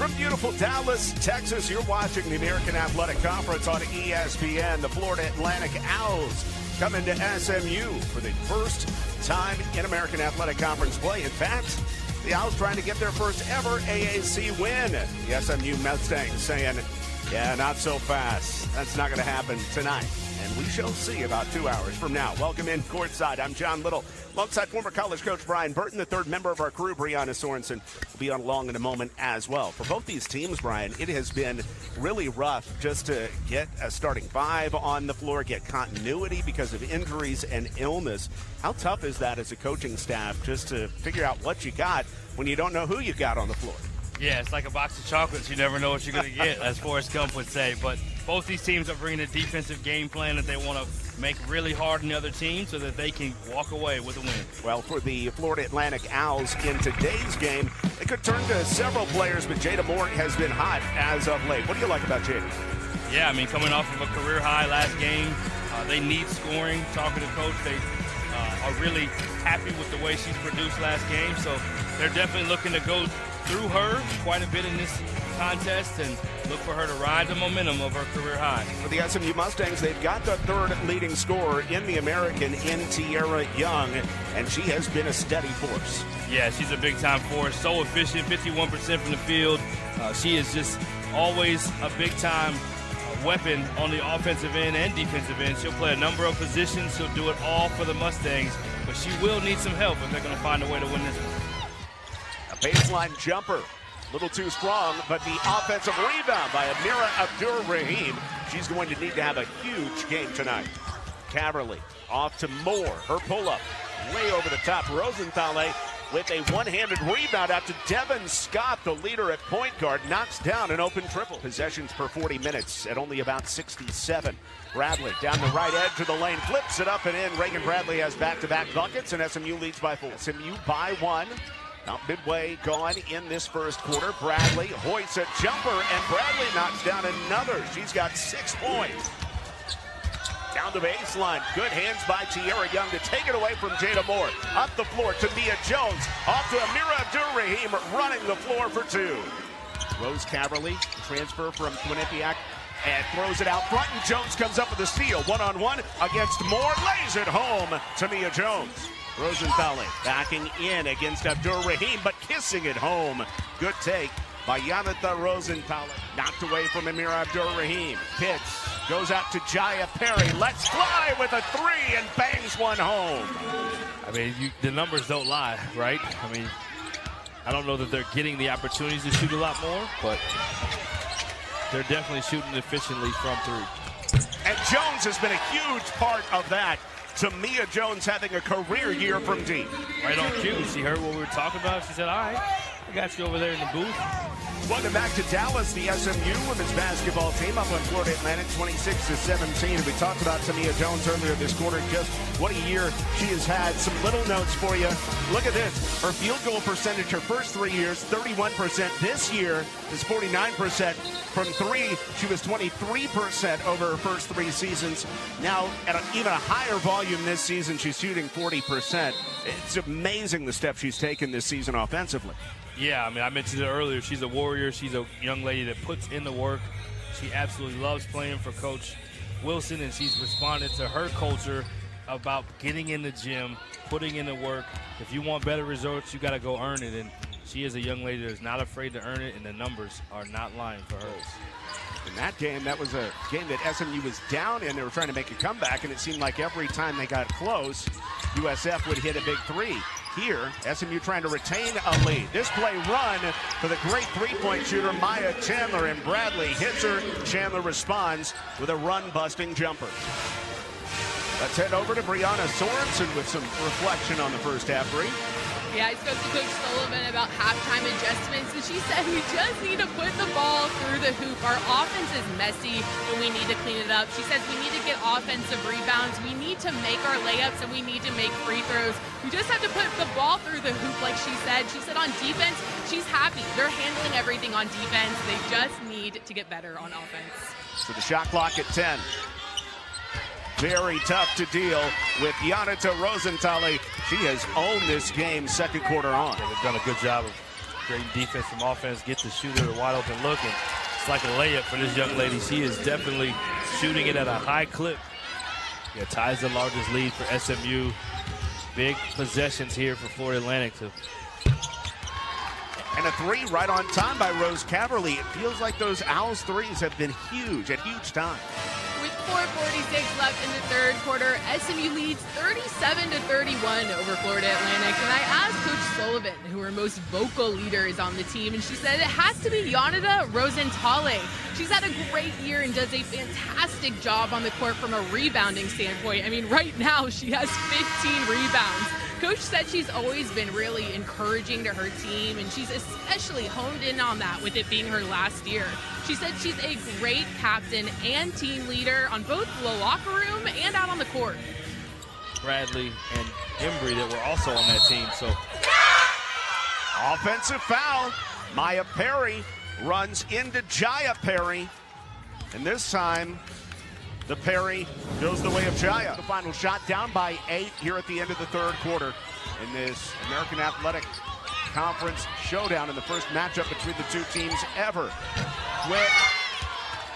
From beautiful Dallas, Texas, you're watching the American Athletic Conference on ESPN. The Florida Atlantic Owls coming to SMU for the first time in American Athletic Conference play. In fact, the Owls trying to get their first ever AAC win. The SMU Mustangs saying, yeah, not so fast. That's not going to happen tonight. And we shall see about 2 hours from now. Welcome in courtside. I'm John Liddle, alongside former college coach Brian Burton, the third member of our crew, Breanna Sorensen, will be on along in a moment as well. For both these teams, Brian, it has been really rough just to get a starting five on the floor, get continuity because of injuries and illness. How tough is that as a coaching staff just to figure out what you got when you don't know who you got on the floor? Yeah, it's like a box of chocolates. You never know what you're going to get, as Forrest Gump would say. But both these teams are bringing a defensive game plan that they want to make really hard on the other team so that they can walk away with a win. Well, for the Florida Atlantic Owls in today's game, they could turn to several players, but Jada Moore has been hot as of late. What do you like about Jada? Yeah, I mean, coming off of a career high last game, they need scoring. Talking to coach, they are really happy with the way she's produced last game. So they're definitely looking to go through her quite a bit in this contest and look for her to ride the momentum of her career high. For the SMU Mustangs, they've got the third leading scorer in the American in Tierra Young, and she has been a steady force. Yeah, she's a big-time force, so efficient, 51% from the field. She is just always a big-time weapon on the offensive end and defensive end. She'll play a number of positions. She'll do it all for the Mustangs, but she will need some help if they're going to find a way to win this one. A baseline jumper. A little too strong, but the offensive rebound by Amira Abdur-Rahim. She's going to need to have a huge game tonight. Caverly off to Moore. Her pull-up way over the top. Rosenthal with a one-handed rebound out to Devin Scott, the leader at point guard, knocks down an open triple. Possessions per 40 minutes at only about 67. Bradley down the right edge of the lane, flips it up and in. Reagan Bradley has back-to-back buckets, and SMU leads by 4. SMU by 1. Now midway gone in this first quarter. Bradley hoists a jumper, and Bradley knocks down another. She's got 6 points. Down the baseline. Good hands by Tierra Young to take it away from Jada Moore. Up the floor to Mia Jones. Off to Amira Abdur-Rahim running the floor for 2. Rose Caverly, transfer from Quinnipiac, and throws it out front, and Jones comes up with a steal. One-on-one against Moore. Lays it home to Mia Jones. Rosenthal backing in against Abdur-Rahim, but kissing it home. Good take by Yanatha Rosenthal. Knocked away from Amira Abdur-Rahim. Pitts goes out to Jaya Perry. Let's fly with a 3 and bangs one home. I mean, the numbers don't lie, right? I mean, I don't know that they're getting the opportunities to shoot a lot more, but they're definitely shooting efficiently from 3. And Jones has been a huge part of that. To Mia Jones having a career year from deep. Right on cue. She heard what we were talking about. She said, all right, I got you over there in the booth. Welcome back to Dallas. The SMU women's basketball team up on Florida Atlantic 26-17. We talked about Mia Jones earlier this quarter. Just what a year she has had. Some little notes for you. Look at this. Her field goal percentage her first 3 years, 31%. This year is 49%. From 3, she was 23% over her first 3 seasons. Now, at even a higher volume this season, she's shooting 40%. It's amazing the steps she's taken this season offensively. Yeah, I mean, I mentioned it earlier. She's a warrior. She's a young lady that puts in the work. She absolutely loves playing for Coach Wilson, and she's responded to her culture about getting in the gym, putting in the work. If you want better results, you got to go earn it. And she is a young lady that is not afraid to earn it, and the numbers are not lying for her. In that game, that was a game that SMU was down in. They were trying to make a comeback, and it seemed like every time they got close, USF would hit a big 3. Here, SMU trying to retain a lead. This play run for the great three-point shooter, Maya Chandler, and Bradley hits her. Chandler responds with a run-busting jumper. Let's head over to Breanna Sorensen with some reflection on the first half. Bree. Yeah, I spoke to Coach Sullivan about halftime adjustments, and she said we just need to put the ball through the hoop. Our offense is messy, and we need to clean it up. She says we need to get offensive rebounds. We need to make our layups, and we need to make free throws. We just have to put the ball through the hoop, like she said. She said on defense, she's happy. They're handling everything on defense. They just need to get better on offense. So the shot clock at 10. Very tough to deal with Yanatha Rosenthal. She has owned this game second quarter on. They've done a good job of Great defense from offense, get the shooter a wide open look, and it's like a layup for this young lady. She is definitely shooting it at a high clip. Yeah, ties the largest lead for SMU. Big possessions here for Florida Atlantic. And a three right on time by Rose Caverly. It feels like those Owls threes have been huge at huge time. With 4:46 left in the third quarter, SMU leads 37-31 over Florida Atlantic. And I asked Coach Sullivan who her most vocal leader is on the team, and she said it has to be Yanida Rosentale. She's had a great year and does a fantastic job on the court from a rebounding standpoint. I mean, right now she has 15 rebounds. Coach said she's always been really encouraging to her team, and she's especially honed in on that with it being her last year. She said she's a great captain and team leader on both the locker room and out on the court. Bradley and Embry that were also on that team. So offensive foul. Maya Perry runs into Jaya Perry, and this time the Perry goes the way of Jaya. The final shot, down by 8 here at the end of the third quarter in this American Athletic Conference showdown in the first matchup between the two teams ever. Quick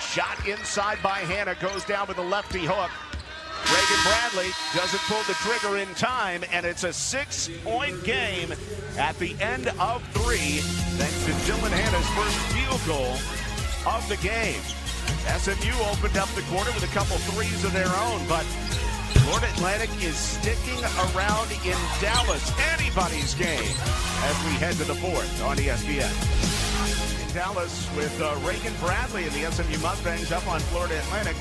shot inside by Hannah, goes down with a lefty hook. Reagan Bradley doesn't pull the trigger in time, and it's a 6-point game at the end of 3, thanks to Dylan Hannah's first field goal of the game. SMU opened up the quarter with a couple threes of their own, but Florida Atlantic is sticking around in Dallas. Anybody's game as we head to the fourth on ESPN. In Dallas with Reagan Bradley and the SMU Mustangs up on Florida Atlantic,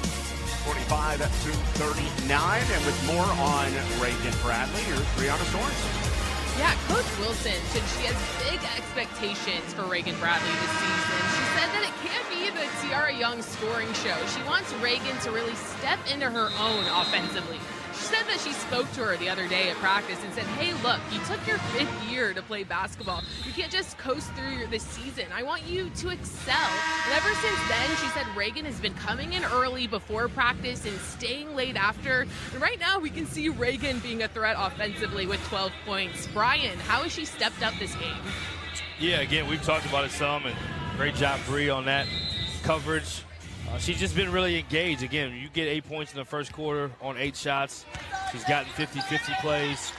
45-39, and with more on Reagan Bradley, here's Breanna Sorensen. Yeah, Coach Wilson said she has big expectations for Reagan Bradley this season. She said that it can't be the Tiara Young scoring show. She wants Reagan to really step into her own offensively. She said that she spoke to her the other day at practice and said, hey, look, you took your 5th year to play basketball. You can't just coast through this season. I want you to excel. And ever since then, she said Reagan has been coming in early before practice and staying late after. And right now, we can see Reagan being a threat offensively with 12 points. Brian, how has she stepped up this game? yeah, again, we've talked about it some, and great job, Bree, on that coverage. She's just been really engaged. Again, you get 8 points in the first quarter on 8 shots. She's gotten 50-50 plays.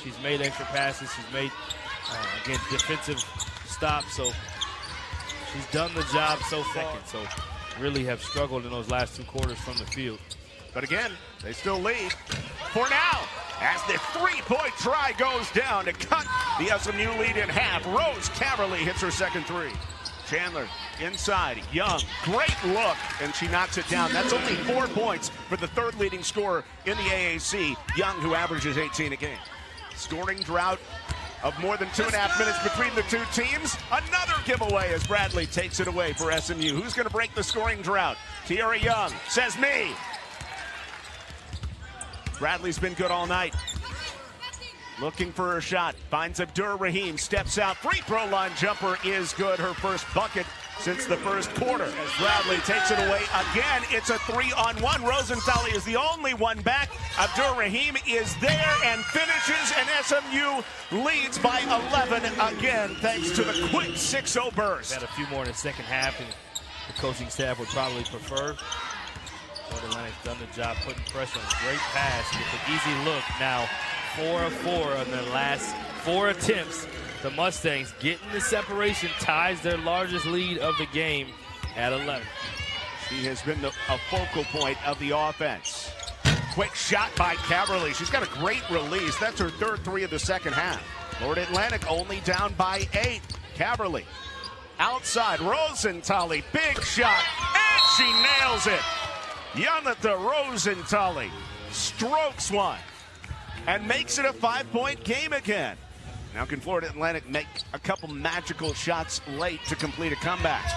She's made extra passes. She's made, again, defensive stops. So she's done the job so far. So really have struggled in those last 2 quarters from the field. But again, they still lead for now as the three-point try goes down to cut the SMU lead in half. Rose Caverly hits her second three. Chandler inside, Young, great look, and she knocks it down. That's only 4 points for the third leading scorer in the AAC, Young, who averages 18 a game. Scoring drought of more than 2.5 minutes between the two teams. Another giveaway as Bradley takes it away for SMU. Who's going to break the scoring drought? Tiara Young says me. Bradley's been good all night. Looking for her shot, finds Abdur Rahim, steps out, free throw line jumper is good, her first bucket since the first quarter. As Bradley takes it away again, it's a 3-on-1. Rosenthal is the only one back. Abdur Rahim is there and finishes, and SMU leads by 11 again, thanks to the quick 6-0 burst. Had a few more in the second half, and the coaching staff would probably prefer. Florida Atlantic's done the job putting pressure on. Great pass, gets an easy look now. 4 of 4 on their last 4 attempts. The Mustangs getting the separation, ties their largest lead of the game at 11. She has been a focal point of the offense. Quick shot by Caverly. She's got a great release. That's her third three of the second half. Florida Atlantic only down by 8. Caverly outside. Rosenthal, big shot, and she nails it. Yanata Rosenthal strokes one and makes it a 5-point game again. Now can Florida Atlantic make a couple magical shots late to complete a comeback?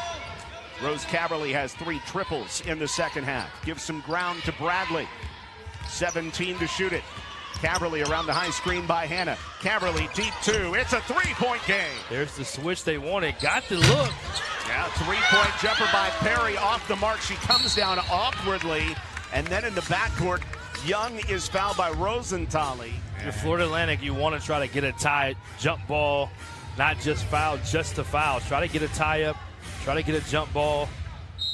Rose Caverly has 3 triples in the second half. Gives some ground to Bradley. 17 to shoot it. Caverly around the high screen by Hannah. Caverly deep 2. It's a 3-point game. There's the switch they wanted. Got the look. Yeah, 3-point jumper by Perry off the mark. She comes down awkwardly. And then in the backcourt, Young is fouled by Rosenthal. If you're Florida Atlantic, you want to try to get a tight jump ball not just foul just to foul. Try to get a tie-up, try to get a jump ball,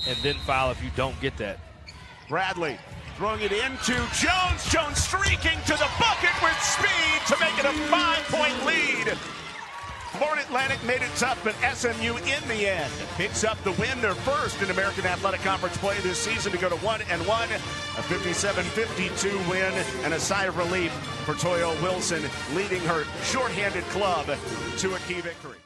and then foul if you don't get that. Bradley throwing it into Jones. Jones streaking to the bucket with speed to make it a 5-point lead. Florida Atlantic made it tough, but SMU in the end picks up the win, their first in American Athletic Conference play this season, to go to 1-1, a 57-52 win, and a sigh of relief for Toya Wilson, leading her shorthanded club to a key victory.